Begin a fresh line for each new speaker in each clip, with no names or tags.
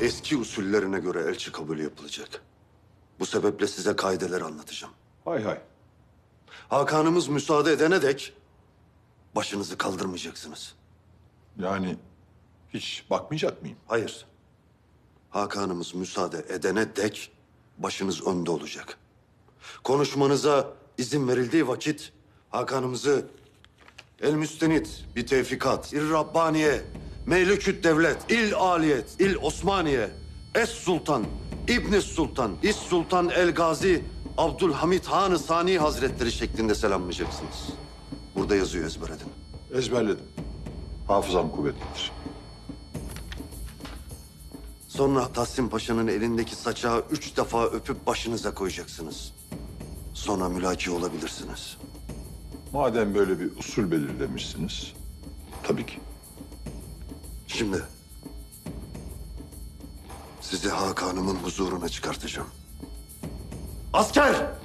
eski usullerine göre elçi kabulü yapılacak. Bu sebeple size kaideleri anlatacağım.
Hay hay.
Hakan'ımız müsaade edene dek başınızı kaldırmayacaksınız.
Yani hiç bakmayacak mıyım?
Hayır. Hakan'ımız müsaade edene dek başınız önde olacak. Konuşmanıza izin verildiği vakit Hakan'ımızı el müstenit, bir tevfikat, Rabbaniye, Melikü't Devlet, il Aliyet, il Osmaniye, Es Sultan, İbn Sultan, İs Sultan El Gazi, Abdülhamit Han-ı Sani Hazretleri şeklinde selamlayacaksınız. Burada yazıyor, ezber edin.
Ezberledim. Hafızam kuvvetlidir.
Sonra Tahsin Paşa'nın elindeki saçağı 3 defa öpüp başınıza koyacaksınız. Sonra mülaki olabilirsiniz.
Madem böyle bir usul belirlemişsiniz, tabii ki.
Şimdi sizi Hakan'ımın huzuruna çıkartacağım. Asker!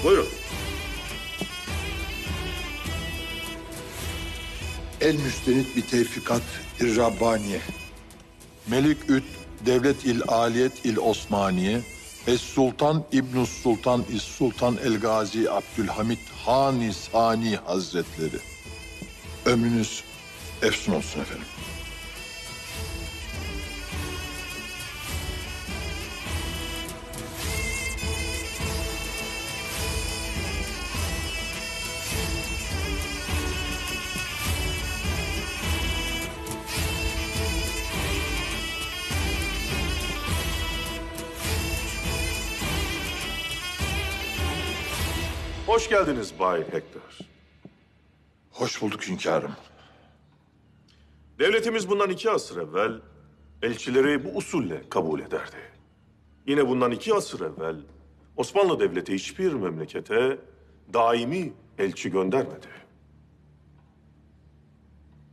Buyurun.
El müstenit bir tevfikat Rabbaniye. Melikü't Devlet il Aliyet il Osmaniye. Es Sultan İbnü's Sultan İs Sultan El Gazi Abdülhamit Han-ı Sani Hazretleri. Ömrünüz efsun olsun efendim.
Hoş geldiniz Bay Hector.
Hoş bulduk hünkârım.
Devletimiz bundan 2 asır evvel elçileri bu usulle kabul ederdi. Yine bundan 2 asır evvel Osmanlı Devleti hiçbir memlekete daimi elçi göndermedi.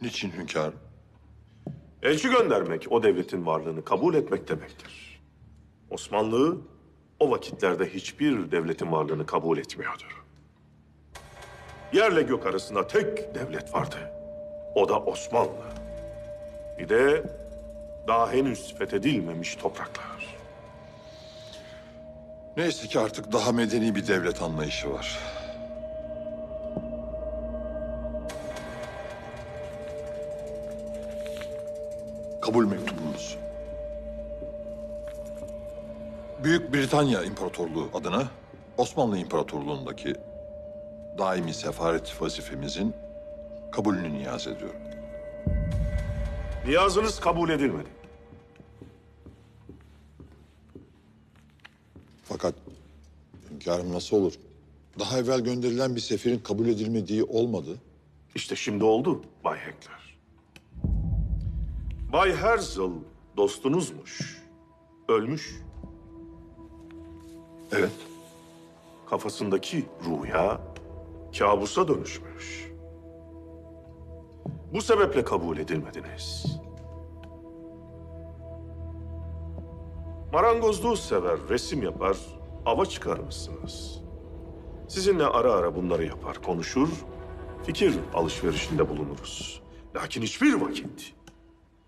Niçin hünkârım?
Elçi göndermek o devletin varlığını kabul etmek demektir. Osmanlı o vakitlerde hiçbir devletin varlığını kabul etmiyordu. Yerle gök arasında tek devlet vardı. O da Osmanlı. Bir de daha henüz fethedilmemiş topraklar.
Neyse ki artık daha medeni bir devlet anlayışı var. Kabul mektubumuz. Büyük Britanya İmparatorluğu adına Osmanlı İmparatorluğu'ndaki daimi sefaret vazifemizin kabulünü niyaz ediyorum.
Niyazınız kabul edilmedi.
Fakat hünkârım nasıl olur? Daha evvel gönderilen bir seferin kabul edilmediği olmadı.
İşte şimdi oldu Bay Hector. Bay Herzl dostunuzmuş. Ölmüş.
Evet.
Kafasındaki rüya kabusa dönüşmüş. Bu sebeple kabul edilmediniz. Marangozluğu sever, resim yapar, ava çıkarmışsınız. Sizinle ara ara bunları yapar, konuşur, fikir alışverişinde bulunuruz. Lakin hiçbir vakit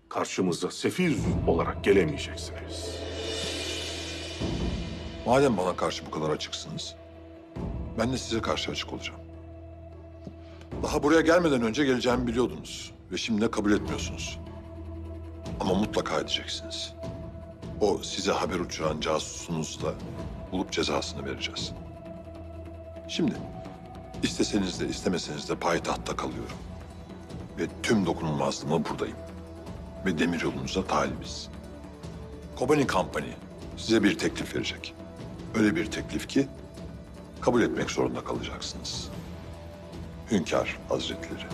karşımıza sefir olarak gelemeyeceksiniz.
Madem bana karşı bu kadar açıksınız, ben de size karşı açık olacağım. Daha buraya gelmeden önce geleceğimi biliyordunuz ve şimdi de kabul etmiyorsunuz. Ama mutlaka edeceksiniz. O size haber uçuran casusunuzu da bulup cezasını vereceğiz. Şimdi isteseniz de istemeseniz de payitahtta kalıyorum. Ve tüm dokunulmazlığımla buradayım. Ve demiryolunuza talibiz. Kobani Company size bir teklif verecek. Öyle bir teklif ki kabul etmek zorunda kalacaksınız. Hünkâr Hazretleri.